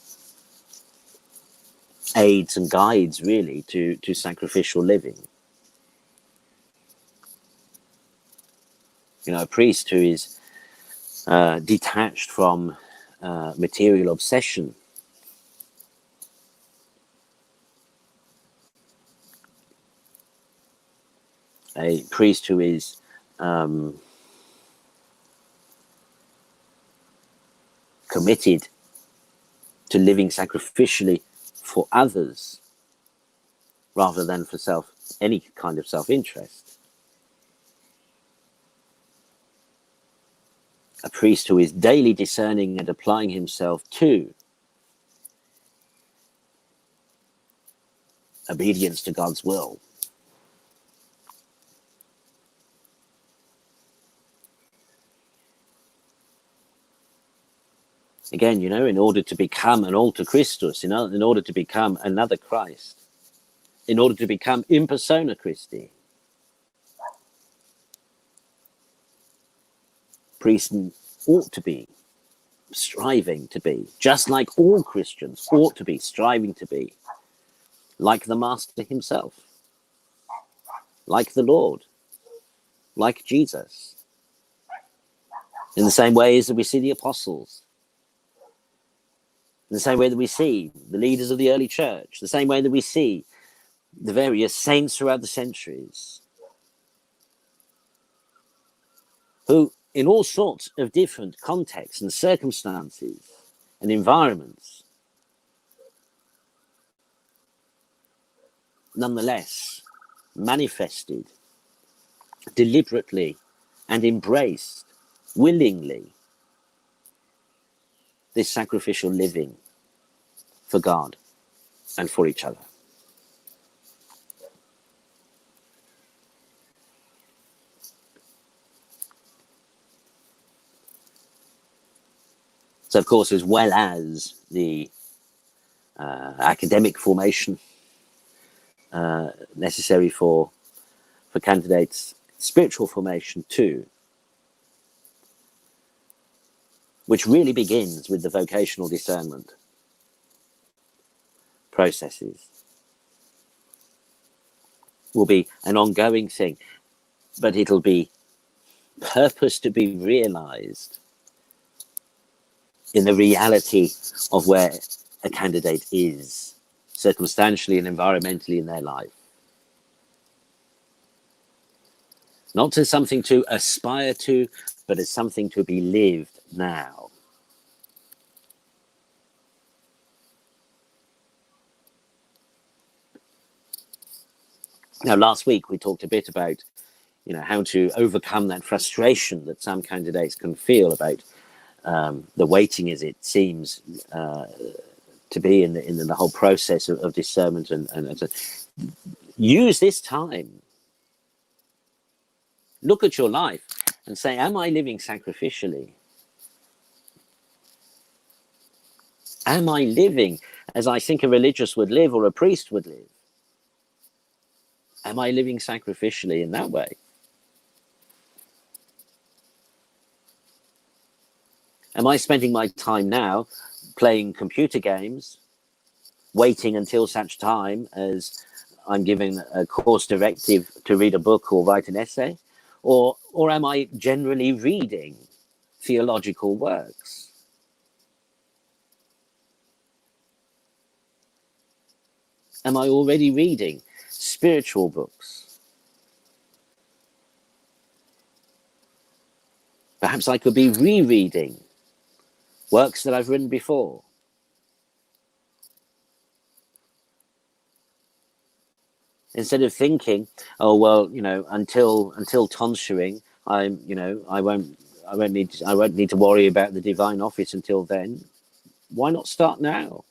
aids and guides, really, to sacrificial living. You know, a priest who is detached from material obsession, a priest who is committed to living sacrificially for others rather than for any kind of self-interest. A priest who is daily discerning and applying himself to obedience to God's will. Again, you know, in order to become an alter Christus, in order to become another Christ, in order to become in persona Christi, priests ought to be striving to be, just like all Christians ought to be striving to be, like the Master himself, like the Lord, like Jesus, in the same way as that we see the apostles, in the same way that we see the leaders of the early church, the same way that we see the various saints throughout the centuries, who, in all sorts of different contexts and circumstances and environments, nonetheless manifested deliberately and embraced willingly this sacrificial living for God and for each other. So, of course, as well as the academic formation necessary for candidates, spiritual formation too which really begins with the vocational discernment processes, will be an ongoing thing, but it'll be purpose to be realized in the reality of where a candidate is, circumstantially and environmentally in their life. Not as something to aspire to, but as something to be lived now. Now, last week we talked a bit about, how to overcome that frustration that some candidates can feel about the waiting, as it seems to be in the whole process of discernment, and to use this time. Look at your life and say, am I living sacrificially? Am I living as I think a religious would live or a priest would live? Am I living sacrificially in that way? Am I spending my time now playing computer games, waiting until such time as I'm given a course directive to read a book or write an essay? Or am I generally reading theological works? Am I already reading spiritual books? Perhaps I could be rereading works that I've written before. Instead of thinking, oh well, until tonsuring, I won't need to worry about the divine office until then. Why not start now?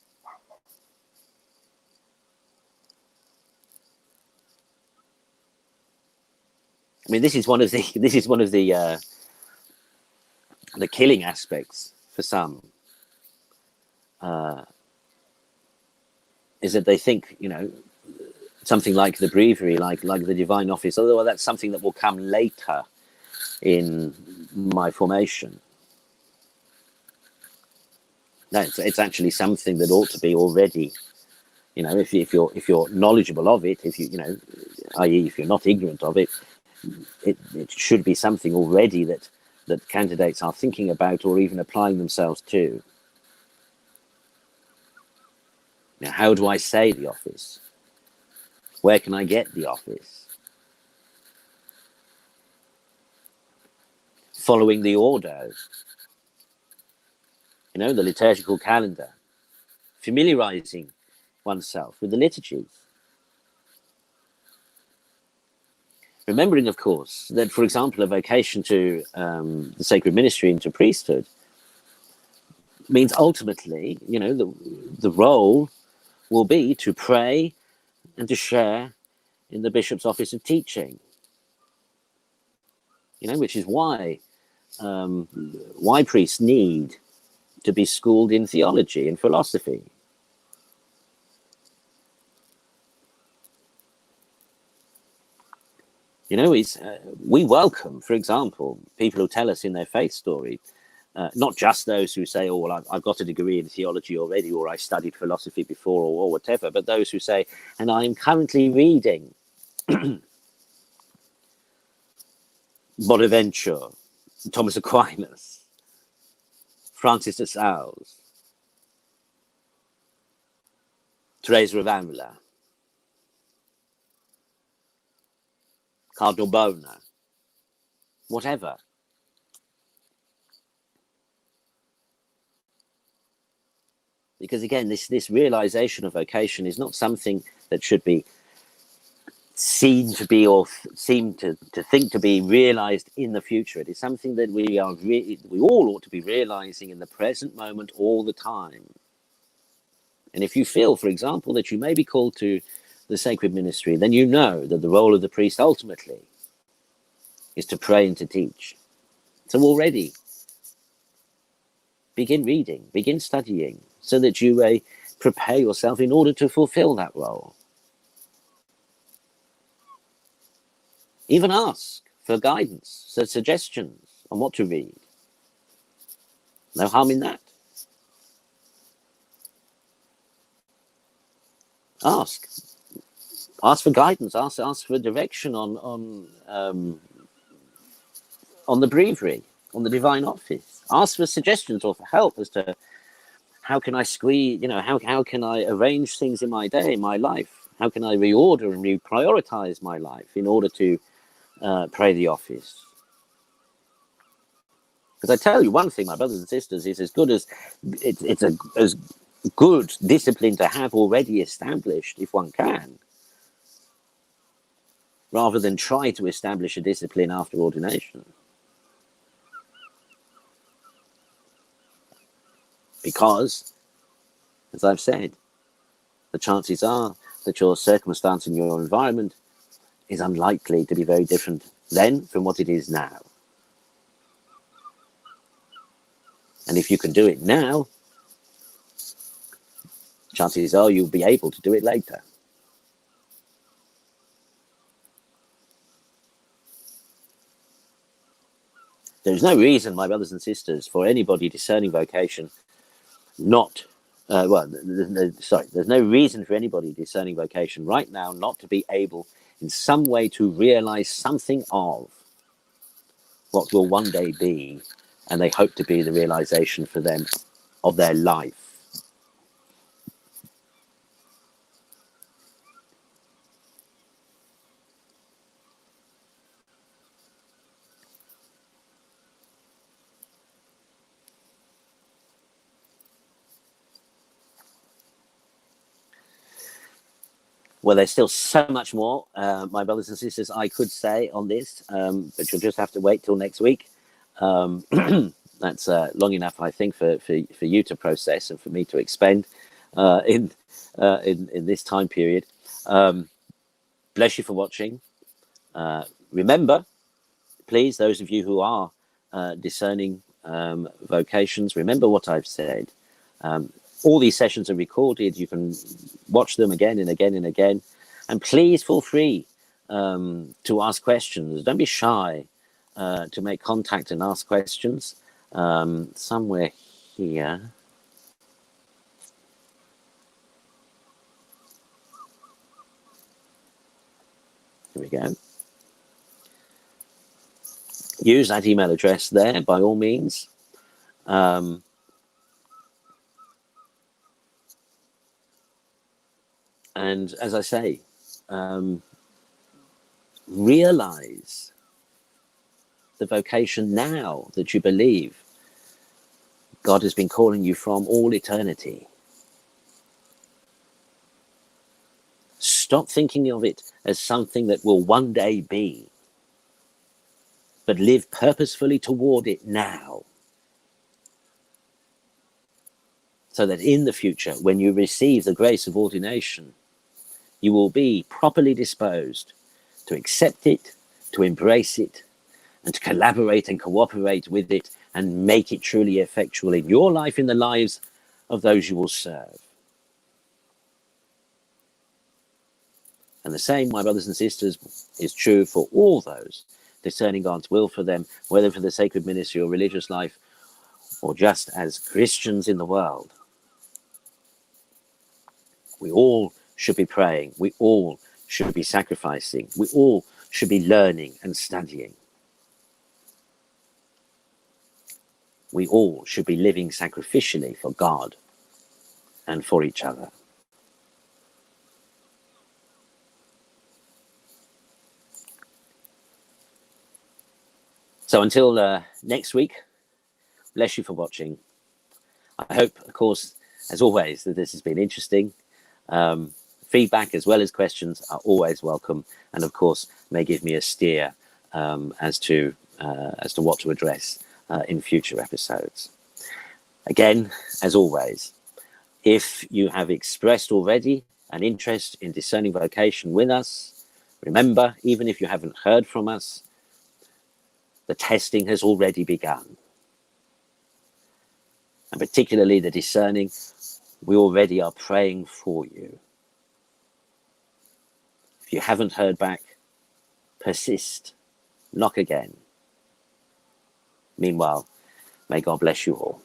I mean, this is one of the killing aspects for some. Is that they think, something like the breviary, like the divine office, although that's something that will come later in my formation. No, it's actually something that ought to be already, if you're knowledgeable of it, i.e. if you're not ignorant of it, it should be something already that candidates are thinking about or even applying themselves to. Now, how do I say the office? Where can I get the office? Following the order, the liturgical calendar, familiarizing oneself with the liturgies. Remembering, of course, that, for example, a vocation to the sacred ministry and to priesthood means ultimately, the role will be to pray and to share in the bishop's office of teaching. Which is why priests need to be schooled in theology and philosophy. We welcome, for example, people who tell us in their faith story, not just those who say, oh, well, I've got a degree in theology already, or I studied philosophy before, or whatever, but those who say, and I'm currently reading Bonaventure, Thomas Aquinas, Francis de Sales, Teresa of Avila, Cardinal Bona, whatever. Because again, this realization of vocation is not something that should be seen to be or seem to think to be realized in the future. It is something that we all ought to be realizing in the present moment all the time. And if you feel, for example, that you may be called to the sacred ministry, then you know that the role of the priest ultimately is to pray and to teach. So already begin reading, begin studying, so that you may prepare yourself in order to fulfill that role. Even ask for guidance, for suggestions on what to read. No harm in that. Ask for guidance. Ask for direction on the breviary, on the divine office. Ask for suggestions or for help as to how can I squeeze, how can I arrange things in my day, in my life? How can I reorder and reprioritize my life in order to pray the office? Because I tell you one thing, my brothers and sisters, is as good as it's as good discipline to have already established, if one can, rather than try to establish a discipline after ordination. Because, as I've said, the chances are that your circumstance and your environment is unlikely to be very different then from what it is now. And if you can do it now, chances are you'll be able to do it later. There's no reason, my brothers and sisters, for anybody discerning vocation not, there's no reason for anybody discerning vocation right now not to be able in some way to realize something of what will one day be, and they hope to be the realization for them of their life. Well, there's still so much more, my brothers and sisters, I could say on this, but you'll just have to wait till next week. That's long enough, I think, for you to process and for me to expend in this time period. Bless you for watching. Remember, please, those of you who are discerning vocations, remember what I've said. All these sessions are recorded. You can watch them again and again and again. And please feel free to ask questions. Don't be shy to make contact and ask questions. Somewhere here. Here we go. Use that email address there by all means. And as I say, realize the vocation now that you believe God has been calling you from all eternity. Stop thinking of it as something that will one day be, but live purposefully toward it now. So that in the future, when you receive the grace of ordination, you will be properly disposed to accept it, to embrace it, and to collaborate and cooperate with it and make it truly effectual in your life, in the lives of those you will serve. And the same, my brothers and sisters, is true for all those discerning God's will for them, whether for the sacred ministry or religious life, or just as Christians in the world. We all should be praying. We all should be sacrificing. We all should be learning and studying. We all should be living sacrificially for God and for each other. So until next week, bless you for watching. I hope, of course, as always, that this has been interesting. Feedback as well as questions are always welcome, and of course may give me a steer as to what to address in future episodes. Again, as always, if you have expressed already an interest in discerning vocation with us, remember, even if you haven't heard from us, the testing has already begun. And particularly the discerning, we already are praying for you. If you haven't heard back, persist, knock again. Meanwhile, may God bless you all.